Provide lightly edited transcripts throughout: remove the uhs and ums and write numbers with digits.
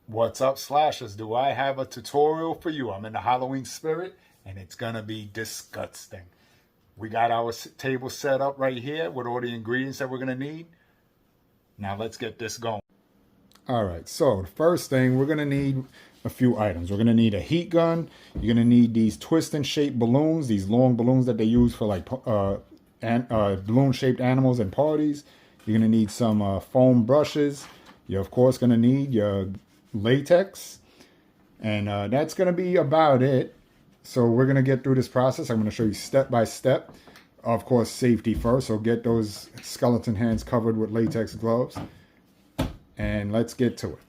What's up, slashers? Do I have a tutorial for you? I'm in the Halloween spirit and it's gonna be disgusting. We got our table set up right here with all the ingredients that we're gonna need. Now let's get this going. All right, so the first thing, we're gonna need a few items. We're gonna need a heat gun. You're gonna need these twist and shape balloons, these long balloons that they use for like balloon shaped animals and parties. You're gonna need some foam brushes. You're of course gonna need your latex, and that's gonna be about it. So we're gonna get through this process. I'm gonna show you step by step. Of course, safety first, so get those skeleton hands covered with latex gloves, and let's get to it.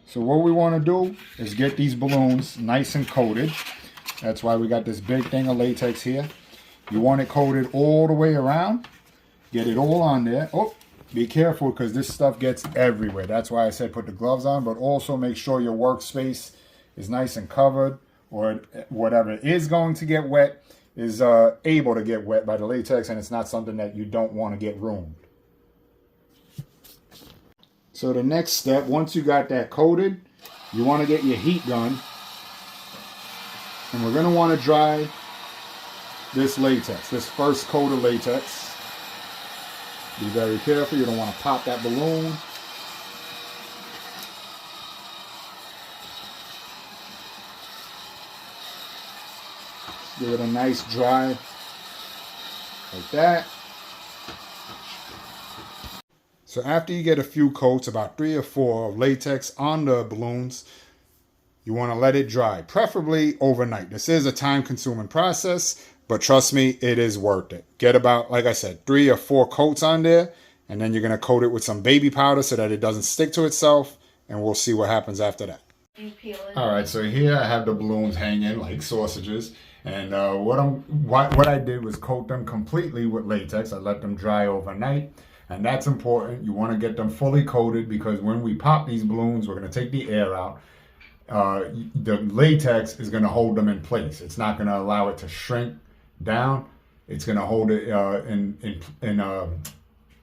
So what we want to do is get these balloons nice and coated. That's why we got this big thing of latex here. You want it coated all the way around. Get it all on there. Oh, be careful because this stuff gets everywhere. That's why I said put the gloves on, but also make sure your workspace is nice and covered, or whatever is going to get wet is able to get wet by the latex, and it's not something that you don't want to get ruined. So the next step, once you got that coated, you want to get your heat gun, and we're going to want to dry this latex, this first coat of latex. Be very careful, you don't want to pop that balloon. Give it a nice dry, like that. So after you get a few coats, about 3 or 4 of latex on the balloons, you want to let it dry, preferably overnight. This is a time-consuming process, but trust me, it is worth it. Get about, like I said, 3 or 4 coats on there, and then you're going to coat it with some baby powder so that it doesn't stick to itself, and we'll see what happens after that. All right, so here I have the balloons hanging like sausages, and what I did was coat them completely with latex. I let them dry overnight. And that's important. You want to get them fully coated because when we pop these balloons, we're going to take the air out. The latex is going to hold them in place. It's not going to allow it to shrink down. It's going to hold it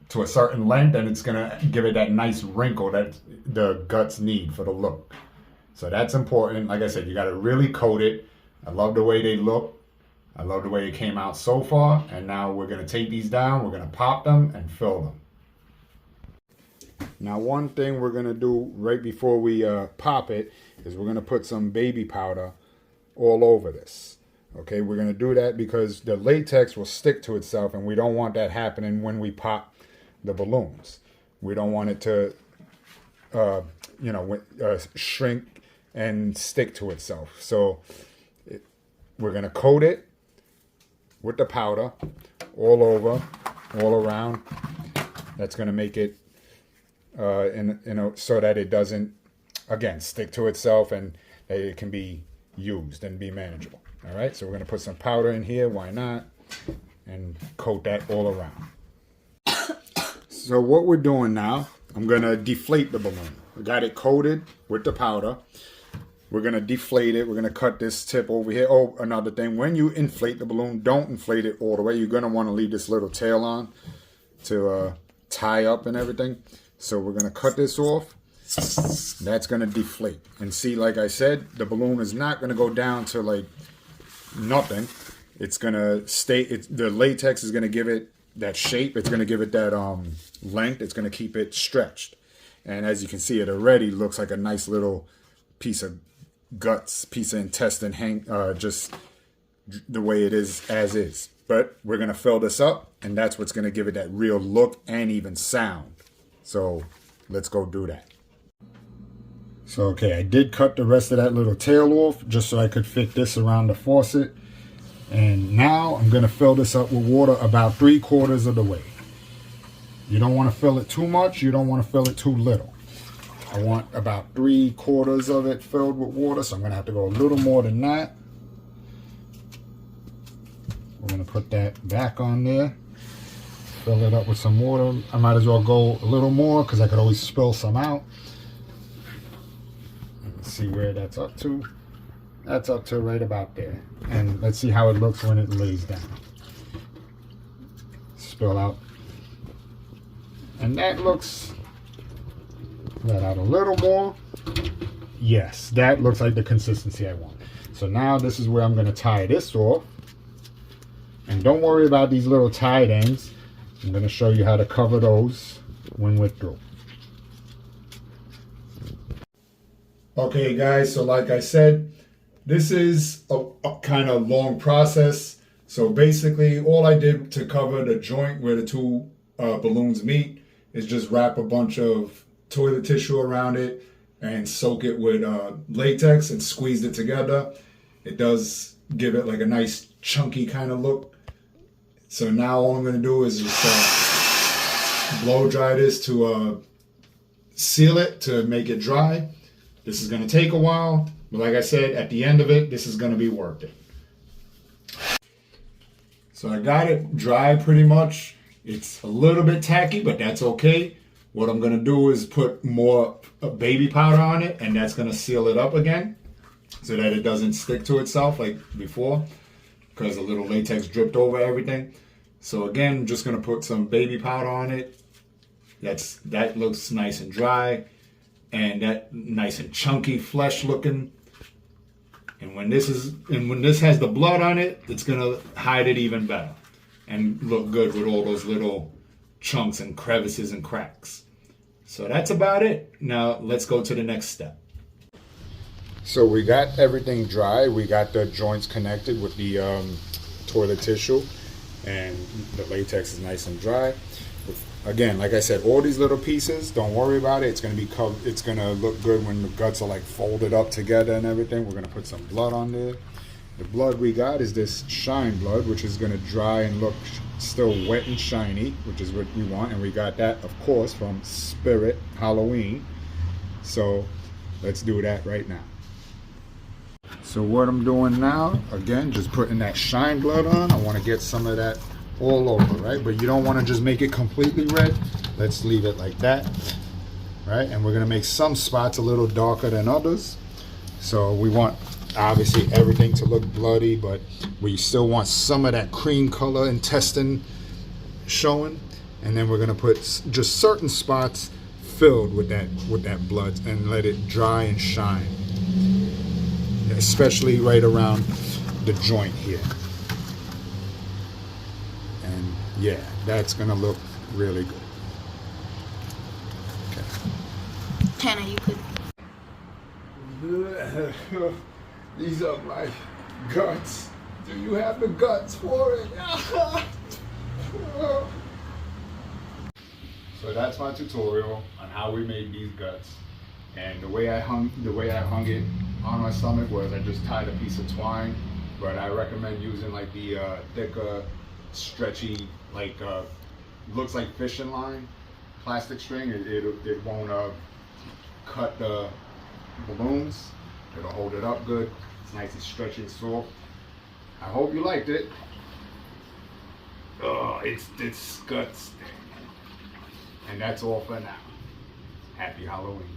to a certain length, and it's going to give it that nice wrinkle that the guts need for the look. So that's important. Like I said, you got to really coat it. I love the way they look. I love the way it came out so far, and now we're going to take these down, we're going to pop them and fill them. Now one thing we're going to do right before we pop it is we're going to put some baby powder all over this. Okay, we're going to do that because the latex will stick to itself, and we don't want that happening when we pop the balloons. We don't want it to shrink and stick to itself. So we're going to coat it with the powder all over, all around. That's going to make it so that it doesn't, again, stick to itself, and that it can be used and be manageable. All right, so we're going to put some powder in here, why not, and coat that all around. So what we're doing now, I'm going to deflate the balloon. We got it coated with the powder. We're going to deflate it. We're going to cut this tip over here. Oh, another thing, when you inflate the balloon, don't inflate it all the way. You're going to want to leave this little tail on to tie up and everything. So we're going to cut this off. That's going to deflate. And see, like I said, the balloon is not going to go down to like nothing. It's going to stay. The latex is going to give it that shape. It's going to give it that length. It's going to keep it stretched. And as you can see, it already looks like a nice little piece of guts, piece of intestine, just the way it is as is. But we're going to fill this up, and that's what's going to give it that real look and even sound. So let's go do that. So okay, I did cut the rest of that little tail off just so I could fit this around the faucet. And now I'm going to fill this up with water about 3/4 of the way. You don't want to fill it too much. You don't want to fill it too little. I want about 3/4 of it filled with water, so I'm going to have to go a little more than that. We're going to put that back on there. Fill it up with some water. I might as well go a little more because I could always spill some out. Let's see where that's up to. That's up to right about there. And let's see how it looks when it lays down. Spill out. And that looks Let out a little more. Yes, that looks like the consistency I want. So now this is where I'm going to tie this off. And don't worry about these little tied ends. I'm going to show you how to cover those when we're through. Okay guys, so like I said, this is a kind of long process. So basically all I did to cover the joint where the two balloons meet is just wrap a bunch of toilet tissue around it and soak it with latex and squeeze it together. It does give it like a nice chunky kind of look. So now all I'm going to do is just blow dry this to seal it, to make it dry. This is going to take a while, but like I said, at the end of it, this is going to be worth it. So I got it dry pretty much. It's a little bit tacky, but that's okay. What I'm going to do is put more baby powder on it, and that's going to seal it up again so that it doesn't stick to itself like before, because a little latex dripped over everything. So again, I'm just going to put some baby powder on it. That looks nice and dry. And that nice and chunky flesh looking. And when this has the blood on it, it's gonna hide it even better and look good with all those little chunks and crevices and cracks. So that's about it. Now let's go to the next step. So we got everything dry. We got the joints connected with the toilet tissue, and the latex is nice and dry. Again, like I said, all these little pieces, don't worry about it. It's going to be covered. It's going to look good when the guts are like folded up together and everything. We're going to put some blood on there. The blood we got is this shine blood, which is going to dry and look still wet and shiny, which is what we want. And we got that, of course, from Spirit Halloween. So let's do that right now. So what I'm doing now, again, just putting that shine blood on. I want to get some of that all over, right? But you don't want to just make it completely red. Let's leave it like that, right? And we're going to make some spots a little darker than others. So we want obviously everything to look bloody, but we still want some of that cream color intestine showing. And then we're going to put just certain spots filled with that blood and let it dry and shine, especially right around the joint here. Yeah, that's gonna look really good. Okay. Tanner, you could. These are my guts. Do you have the guts for it? So that's my tutorial on how we made these guts. And the way I hung it on my stomach was I just tied a piece of twine, but I recommend using like the thicker, stretchy, like looks like fishing line, plastic string. It won't cut the balloons. It'll hold it up good. It's nice and stretchy and soft. I hope you liked it. Oh, it's guts. And that's all for now. Happy Halloween.